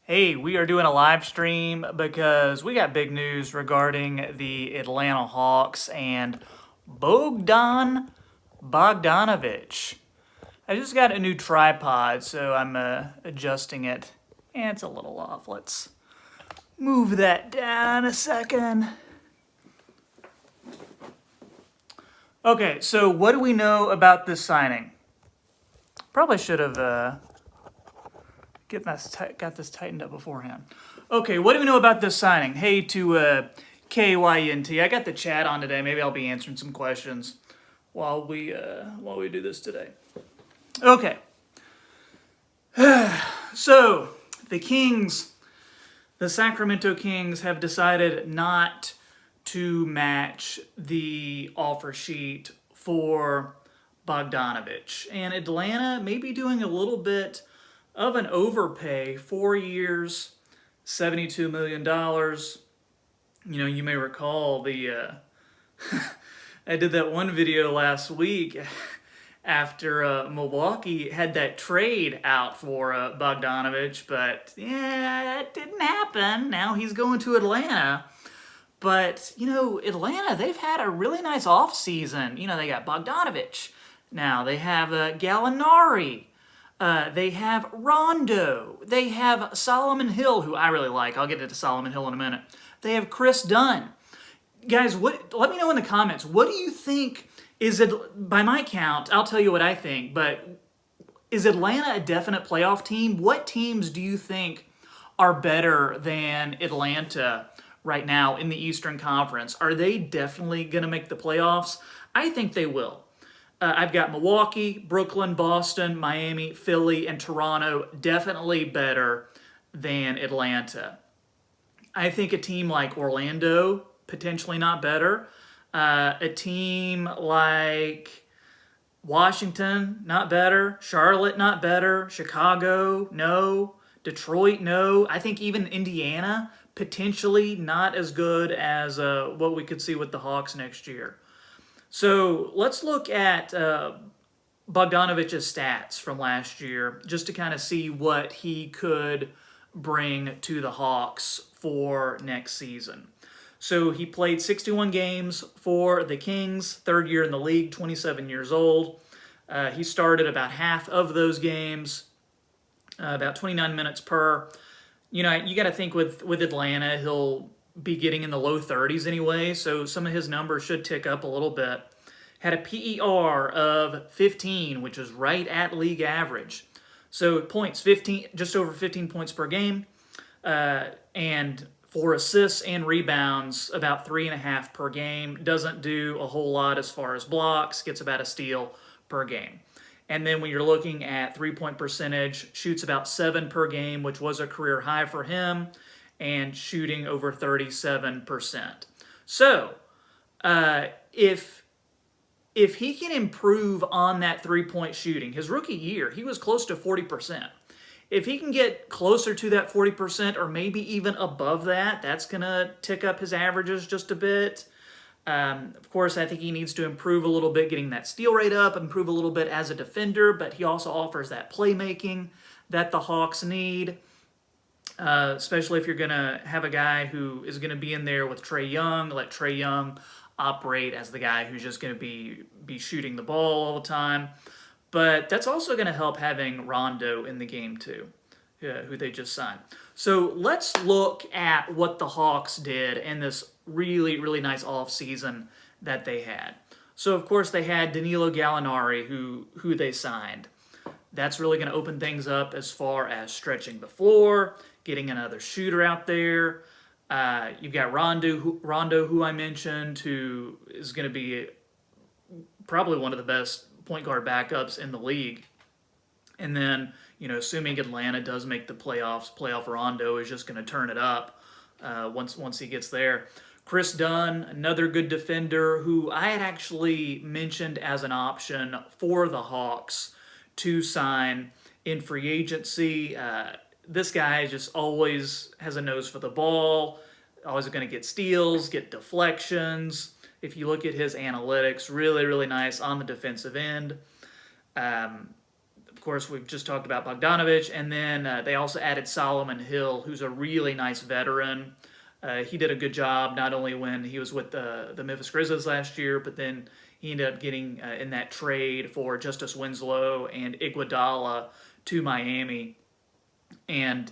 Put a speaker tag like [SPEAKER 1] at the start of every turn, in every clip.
[SPEAKER 1] Hey, we are doing a live stream because we got big news regarding the Atlanta Hawks and Bogdan Bogdanovic. I just got a new tripod, so I'm adjusting it, and it's a little off. Let's move that down a second. Okay, so what do we know about this signing? Probably should have got this tightened up beforehand. Okay, what do we know about this signing? Hey to KYNT. I got the chat on today. Maybe I'll be answering some questions while we do this today. Okay. So the Kings, the Sacramento Kings, have decided not to match the offer sheet for Bogdanovic, and Atlanta may be doing a little bit of an overpay. 4 years, $72 million. You know, you may recall I did that one video last week after Milwaukee had that trade out for Bogdanovic, but yeah, it didn't happen. Now he's going to Atlanta. But, you know, Atlanta, they've had a really nice offseason. You know, they got Bogdanovic. Now they have Gallinari. They have Rondo. They have Solomon Hill, who I really like. I'll get into Solomon Hill in a minute. They have Chris Dunn. Guys, let me know in the comments. What do you think? Is it, by my count, I'll tell you what I think, but is Atlanta a definite playoff team? What teams do you think are better than Atlanta right now in the Eastern Conference? Are they definitely going to make the playoffs? I think they will. I've got Milwaukee, Brooklyn, Boston, Miami, Philly, and Toronto definitely better than Atlanta. I think a team like Orlando, potentially not better. A team like Washington, not better. Charlotte, not better. Chicago, no. Detroit, no. I think even Indiana, potentially not as good as what we could see with the Hawks next year. So let's look at Bogdanovic's stats from last year just to kind of see what he could bring to the Hawks for next season. So he played 61 games for the Kings, third year in the league, 27 years old. He started about half of those games, about 29 minutes per. You know, you got to think with Atlanta, he'll be getting in the low 30s anyway, so some of his numbers should tick up a little bit. Had a PER of 15, which is right at league average. So points, 15, just over 15 points per game, and for assists and rebounds, about 3.5 per game. Doesn't do a whole lot as far as blocks, gets about a steal per game. And then when you're looking at three-point percentage, shoots about 7 per game, which was a career high for him, and shooting over 37%. So, if he can improve on that three-point shooting, his rookie year, he was close to 40%. If he can get closer to that 40% or maybe even above that, that's going to tick up his averages just a bit. Of course, I think he needs to improve a little bit, getting that steal rate up, improve a little bit as a defender, but he also offers that playmaking that the Hawks need. Especially if you're going to have a guy who is going to be in there with Trae Young, let Trae Young operate as the guy who's just going to be shooting the ball all the time. But that's also going to help having Rondo in the game too, who they just signed. So let's look at what the Hawks did in this really, really nice offseason that they had. So, of course, they had Danilo Gallinari, who they signed. That's really going to open things up as far as stretching the floor, getting another shooter out there. You've got Rondo, who I mentioned, who is going to be probably one of the best point guard backups in the league. And then, you know, assuming Atlanta does make the playoffs, playoff Rondo is just going to turn it up once he gets there. Chris Dunn, another good defender who I had actually mentioned as an option for the Hawks to sign in free agency. This guy just always has a nose for the ball, always going to get steals, get deflections. If you look at his analytics, really, really nice on the defensive end. Of course, we've just talked about Bogdanovic, and then they also added Solomon Hill, who's a really nice veteran. He did a good job not only when he was with the Memphis Grizzlies last year, but then he ended up getting in that trade for Justice Winslow and Iguodala to Miami. And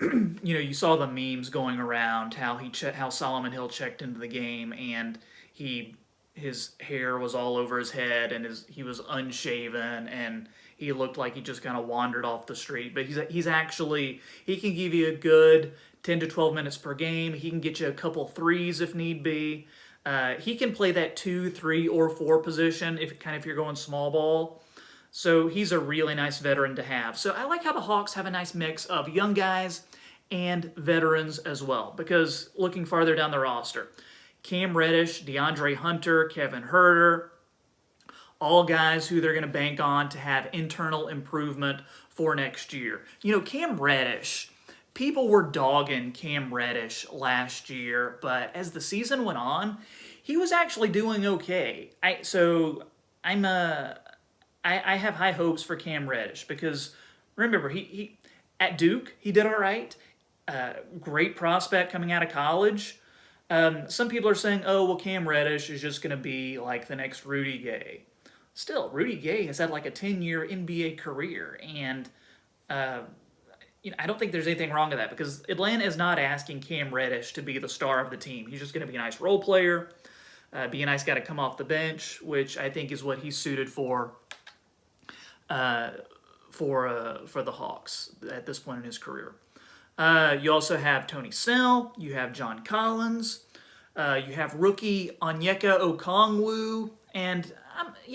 [SPEAKER 1] you saw the memes going around how Solomon Hill checked into the game and his hair was all over his head and he was unshaven and he looked like he just kind of wandered off the street. But he can give you a good 10 to 12 minutes per game. He can get you a couple threes if need be. He can play that 2, 3, or 4 position if you're going small ball. So he's a really nice veteran to have. So I like how the Hawks have a nice mix of young guys and veterans as well. Because looking farther down the roster, Cam Reddish, DeAndre Hunter, Kevin Huerter, all guys who they're going to bank on to have internal improvement for next year. Cam Reddish, people were dogging Cam Reddish last year, but as the season went on, he was actually doing okay. I have high hopes for Cam Reddish because remember he at Duke he did all right. Great prospect coming out of college. Some people are saying, oh well, Cam Reddish is just going to be like the next Rudy Gay. Still, Rudy Gay has had like a 10-year NBA career, and I don't think there's anything wrong with that because Atlanta is not asking Cam Reddish to be the star of the team. He's just going to be a nice role player, be a nice guy to come off the bench, which I think is what he's suited for the Hawks at this point in his career. You also have Tony Snell, you have John Collins, you have rookie Onyeka Okongwu, and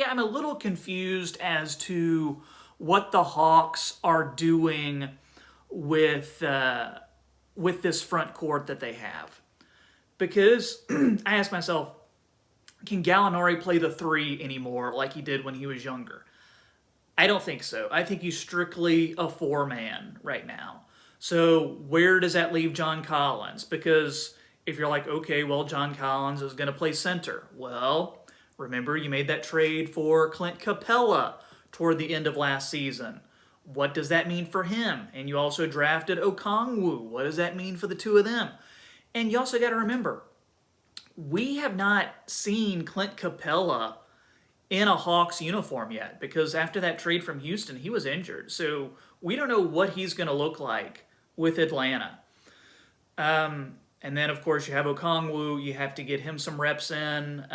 [SPEAKER 1] I'm a little confused as to what the Hawks are doing with this front court that they have. Because I ask myself, can Gallinari play the 3 anymore like he did when he was younger? I don't think so. I think he's strictly a 4-man right now. So where does that leave John Collins? Because if you're like, okay, well, John Collins is going to play center. Well, remember you made that trade for Clint Capella toward the end of last season. What does that mean for him? And you also drafted Okongwu. What does that mean for the two of them? And you also got to remember, we have not seen Clint Capella in a Hawks uniform yet because after that trade from Houston, he was injured. So we don't know what he's going to look like with Atlanta. And then, of course, you have Okongwu. You have to get him some reps in.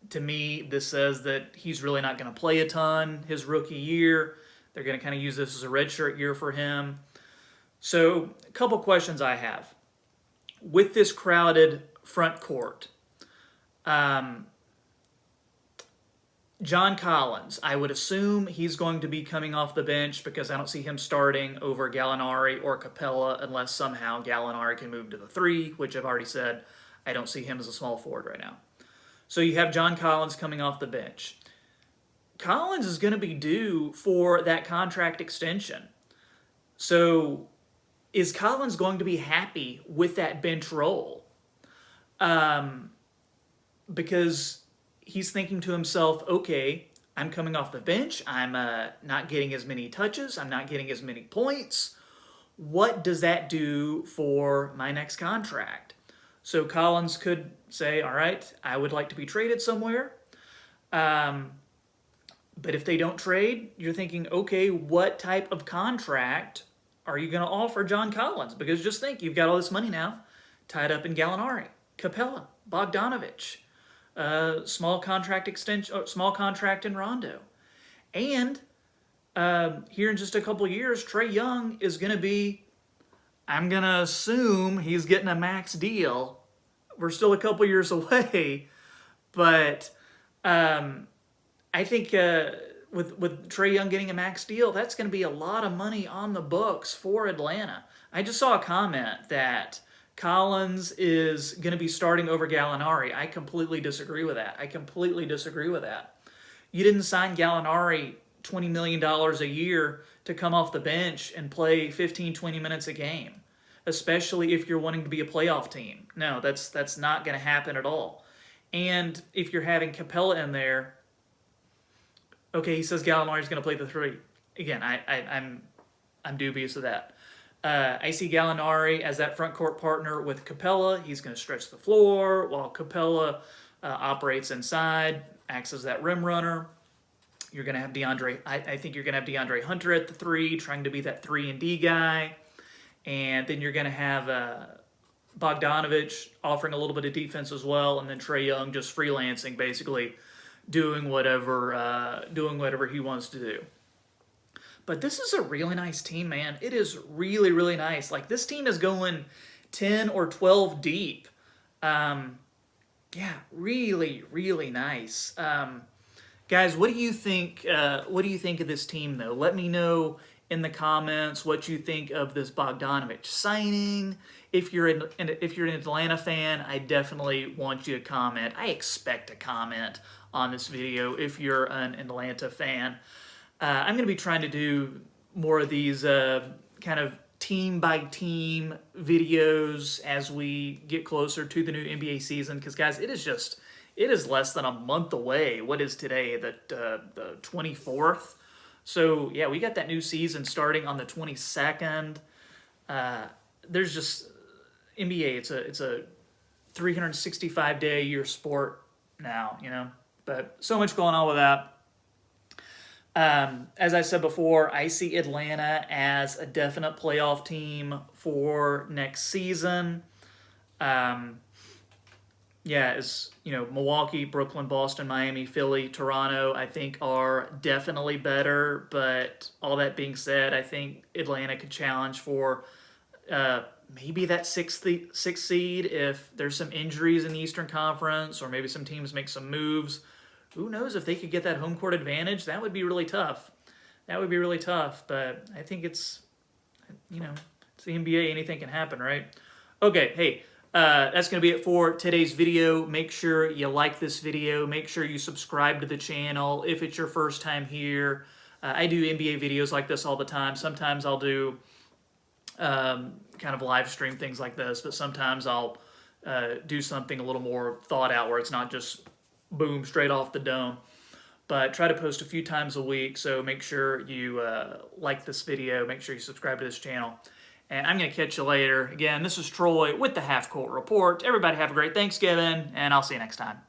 [SPEAKER 1] To me, this says that he's really not going to play a ton his rookie year. They're going to kind of use this as a redshirt year for him. So, a couple questions I have. With this crowded front court, John Collins, I would assume he's going to be coming off the bench because I don't see him starting over Gallinari or Capella unless somehow Gallinari can move to the 3, which I've already said I don't see him as a small forward right now. So you have John Collins coming off the bench. Collins is going to be due for that contract extension. So is Collins going to be happy with that bench role? Because he's thinking to himself, okay, I'm coming off the bench. I'm not getting as many touches. I'm not getting as many points. What does that do for my next contract? So Collins could say, all right, I would like to be traded somewhere. But if they don't trade, you're thinking, okay, what type of contract are you going to offer John Collins? Because just think, you've got all this money now tied up in Gallinari, Capella, Bogdanovic, small contract extension, small contract in Rondo. And here in just a couple years, Trae Young is going to be, I'm going to assume he's getting a max deal. We're still a couple years away, but I think with Trae Young getting a max deal, that's going to be a lot of money on the books for Atlanta. I just saw a comment that Collins is going to be starting over Gallinari. I completely disagree with that. You didn't sign Gallinari $20 million a year to come off the bench and play 15, 20 minutes a game, especially if you're wanting to be a playoff team. No, that's not going to happen at all. And if you're having Capella in there, Okay, he says Gallinari's going to play the 3. Again, I'm dubious of that. I see Gallinari as that front court partner with Capella. He's going to stretch the floor while Capella operates inside, acts as that rim runner. You're going to have DeAndre. I think you're going to have DeAndre Hunter at the 3, trying to be that 3-and-D guy. And then you're going to have Bogdanovic offering a little bit of defense as well, and then Trae Young just freelancing, basically doing whatever he wants to do. But this is a really nice team, man. It is really, really nice. Like, this team is going 10 or 12 deep. Yeah, really, really nice. Guys, what do you think? What do you think of this team, though? Let me know in the comments what you think of this Bogdanovic signing. If you're an Atlanta fan, I definitely want you to comment. I expect a comment on this video if you're an Atlanta fan. I'm going to be trying to do more of these kind of team-by-team videos as we get closer to the new NBA season, because, guys, it is less than a month away. What is today? The 24th? So, yeah, we got that new season starting on the 22nd. There's just NBA. It's a 365-day a year sport now, you know. But so much going on with that. As I said before, I see Atlanta as a definite playoff team for next season. Yeah, as you know, Milwaukee, Brooklyn, Boston, Miami, Philly, Toronto, I think are definitely better. But all that being said, I think Atlanta could challenge for maybe that sixth seed if there's some injuries in the Eastern Conference, or maybe some teams make some moves. Who knows if they could get that home court advantage? That would be really tough. That would be really tough. But I think it's, you know, it's the NBA. Anything can happen, right? Okay, hey. That's going to be it for today's video. Make sure you like this video. Make sure you subscribe to the channel if it's your first time here. I do NBA videos like this all the time. Sometimes I'll do kind of live stream things like this, but sometimes I'll do something a little more thought out where it's not just boom, straight off the dome. But try to post a few times a week, so make sure you like this video. Make sure you subscribe to this channel. And I'm going to catch you later. Again, this is Troy with the Half Court Report. Everybody have a great Thanksgiving, and I'll see you next time.